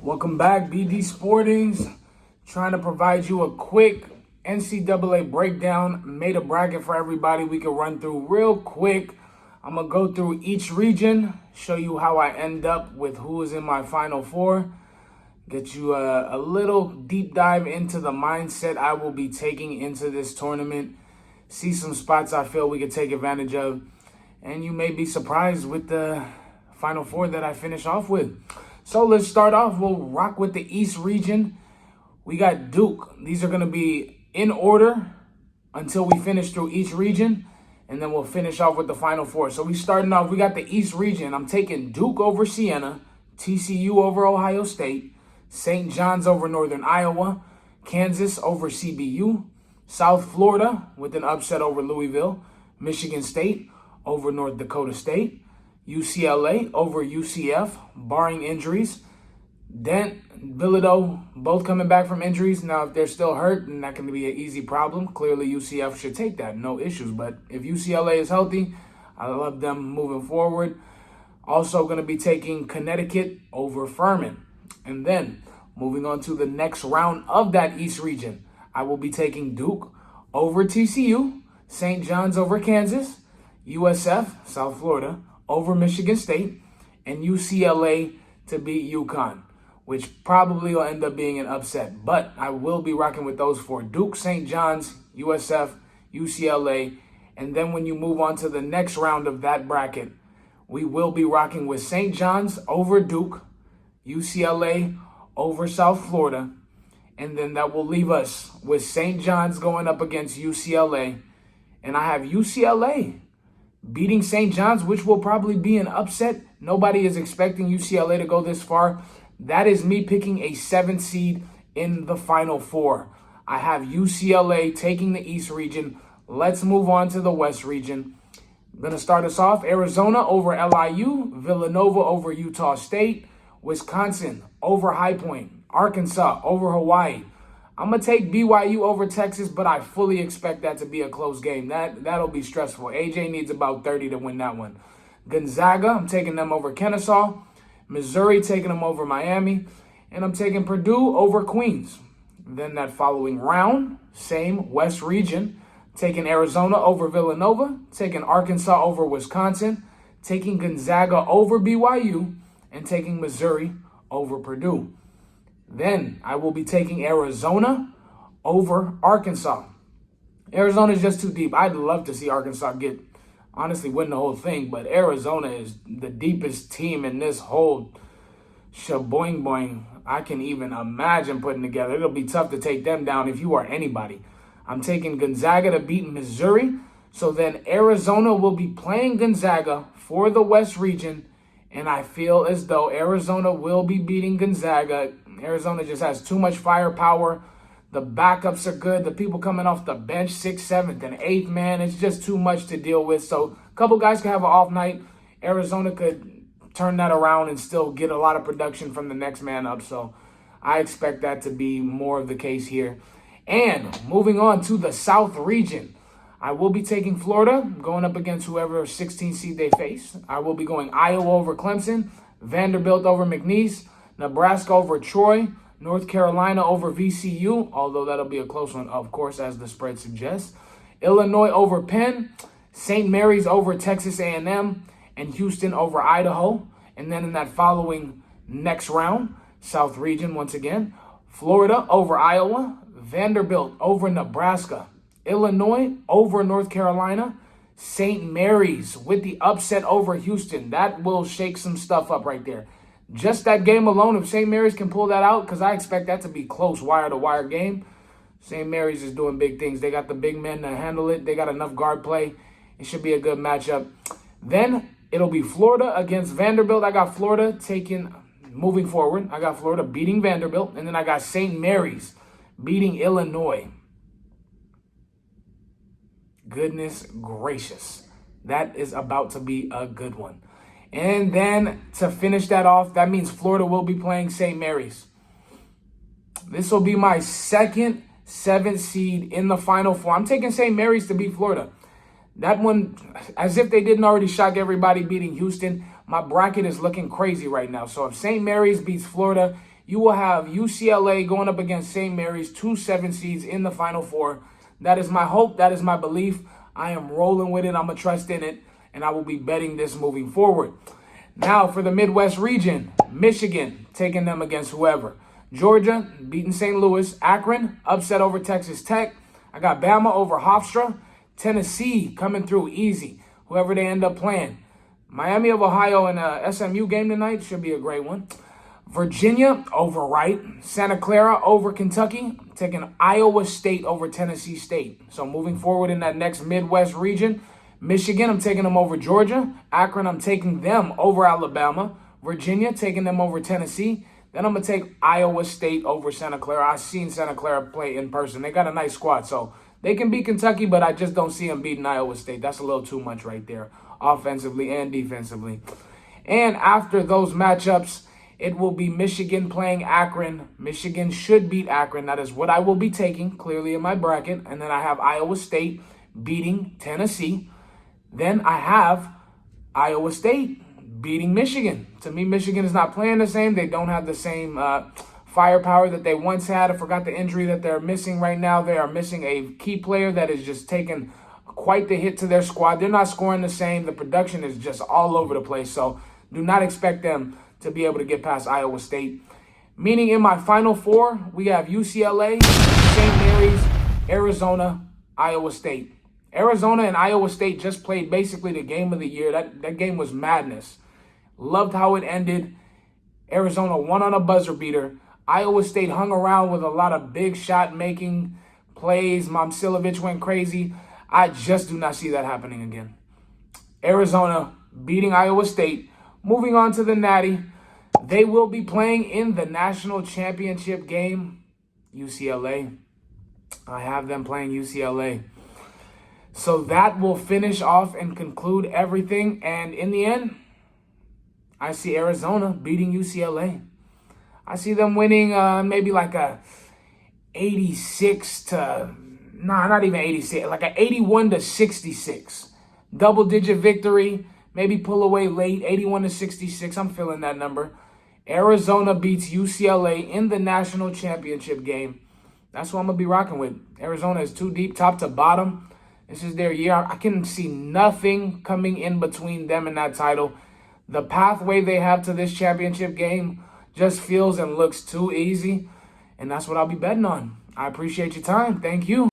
Welcome back, BD Sportings. Trying to provide you a quick NCAA breakdown. Made a bracket for everybody we can run through real quick. I'm going to go through each region, show you how I end up with who is in my Final Four, get you a little deep dive into the mindset I will be taking into this tournament, see some spots I feel we could take advantage of, and you may be surprised with the Final Four that I finish off with. So let's start off. We'll rock with the East region. We got Duke. These are going to be in order until we finish through each region, and then we'll finish off with the Final Four. So we starting off, we got the East region. I'm taking Duke over Siena, TCU over Ohio State, St. John's over Northern Iowa, Kansas over CBU, South Florida with an upset over Louisville, Michigan State over North Dakota State, UCLA over UCF, barring injuries. Dent, Bilodeau, both coming back from injuries. Now, if they're still hurt, then that can be an easy problem. Clearly, UCF should take that, no issues. But if UCLA is healthy, I love them moving forward. Also going to be taking Connecticut over Furman. And then, moving on to the next round of that East region, I will be taking Duke over TCU, St. John's over Kansas, USF, South Florida, over Michigan State, and UCLA to beat UConn, which probably will end up being an upset. But I will be rocking with those four: Duke, St. John's, USF, UCLA. And then when you move on to the next round of that bracket, we will be rocking with St. John's over Duke, UCLA over South Florida. And then that will leave us with St. John's going up against UCLA. And I have UCLA beating St. John's, which will probably be an upset. Nobody is expecting UCLA to go this far. That is me picking a 7th seed in the Final Four. I have UCLA taking the East region. Let's move on to the West region. I'm going to start us off. Arizona over LIU, Villanova over Utah State, Wisconsin over High Point, Arkansas over Hawaii. I'm going to take BYU over Texas, but I fully expect that to be a close game. That'll be stressful. AJ needs about 30 to win that one. Gonzaga, I'm taking them over Kennesaw. Missouri, taking them over Miami. And I'm taking Purdue over Queens. Then that following round, same West region, taking Arizona over Villanova, taking Arkansas over Wisconsin, taking Gonzaga over BYU, and taking Missouri over Purdue. Then I will be taking Arizona over Arkansas. Arizona is just too deep. I'd love to see Arkansas win the whole thing, but Arizona is the deepest team in this whole shaboing boing I can even imagine putting together. It'll be tough to take them down if you are anybody. I'm taking Gonzaga to beat Missouri. So then Arizona will be playing Gonzaga for the West region, and I feel as though Arizona will be beating Gonzaga. Arizona just has too much firepower. The backups are good. The people coming off the bench, 6th, 7th, and 8th, man, it's just too much to deal with. So a couple guys could have an off night. Arizona could turn that around and still get a lot of production from the next man up. So I expect that to be more of the case here. And moving on to the South region, I will be taking Florida, going up against whoever 16 seed they face. I will be going Iowa over Clemson, Vanderbilt over McNeese, Nebraska over Troy, North Carolina over VCU, although that'll be a close one, of course, as the spread suggests. Illinois over Penn, St. Mary's over Texas A&M, and Houston over Idaho. And then in that following next round, South region once again, Florida over Iowa, Vanderbilt over Nebraska, Illinois over North Carolina, St. Mary's with the upset over Houston. That will shake some stuff up right there. Just that game alone, if St. Mary's can pull that out, because I expect that to be close wire-to-wire game. St. Mary's is doing big things. They got the big men to handle it. They got enough guard play. It should be a good matchup. Then it'll be Florida against Vanderbilt. I got Florida moving forward. I got Florida beating Vanderbilt. And then I got St. Mary's beating Illinois. Goodness gracious. That is about to be a good one. And then to finish that off, that means Florida will be playing St. Mary's. This will be my second 7th seed in the Final Four. I'm taking St. Mary's to beat Florida. That one, as if they didn't already shock everybody beating Houston, my bracket is looking crazy right now. So if St. Mary's beats Florida, you will have UCLA going up against St. Mary's, 2 7 seeds in the Final Four. That is my hope. That is my belief. I am rolling with it. I'm going to trust in it, and I will be betting this moving forward. Now for the Midwest region, Michigan taking them against whoever. Georgia beating St. Louis. Akron upset over Texas Tech. I got Bama over Hofstra. Tennessee coming through easy, whoever they end up playing. Miami of Ohio in a SMU game tonight should be a great one. Virginia over Wright. Santa Clara over Kentucky. I'm taking Iowa State over Tennessee State. So moving forward in that next Midwest region, Michigan, I'm taking them over Georgia. Akron, I'm taking them over Alabama. Virginia, taking them over Tennessee. Then I'm going to take Iowa State over Santa Clara. I've seen Santa Clara play in person. They got a nice squad, so they can beat Kentucky, but I just don't see them beating Iowa State. That's a little too much right there, offensively and defensively. And after those matchups, it will be Michigan playing Akron. Michigan should beat Akron. That is what I will be taking, clearly in my bracket. And then I have Iowa State beating Tennessee. Then I have Iowa State beating Michigan. To me, Michigan is not playing the same. They don't have the same firepower that they once had. I forgot the injury that they're missing right now. They are missing a key player that is just taking quite the hit to their squad. They're not scoring the same. The production is just all over the place. So do not expect them to be able to get past Iowa State. Meaning in my Final Four, we have UCLA, St. Mary's, Arizona, Iowa State. Arizona and Iowa State just played basically the game of the year. That game was madness. Loved how it ended. Arizona won on a buzzer beater. Iowa State hung around with a lot of big shot-making plays. Momcilovic went crazy. I just do not see that happening again. Arizona beating Iowa State. Moving on to the Natty. They will be playing in the national championship game, UCLA. I have them playing UCLA. So that will finish off and conclude everything. And in the end, I see Arizona beating UCLA. I see them winning maybe like a 86 to, not even 86, like a 81 to 66. Double-digit victory, maybe pull away late, 81 to 66. I'm feeling that number. Arizona beats UCLA in the national championship game. That's what I'm going to be rocking with. Arizona is too deep, top to bottom. This is their year. I can see nothing coming in between them and that title. The pathway they have to this championship game just feels and looks too easy. And that's what I'll be betting on. I appreciate your time. Thank you.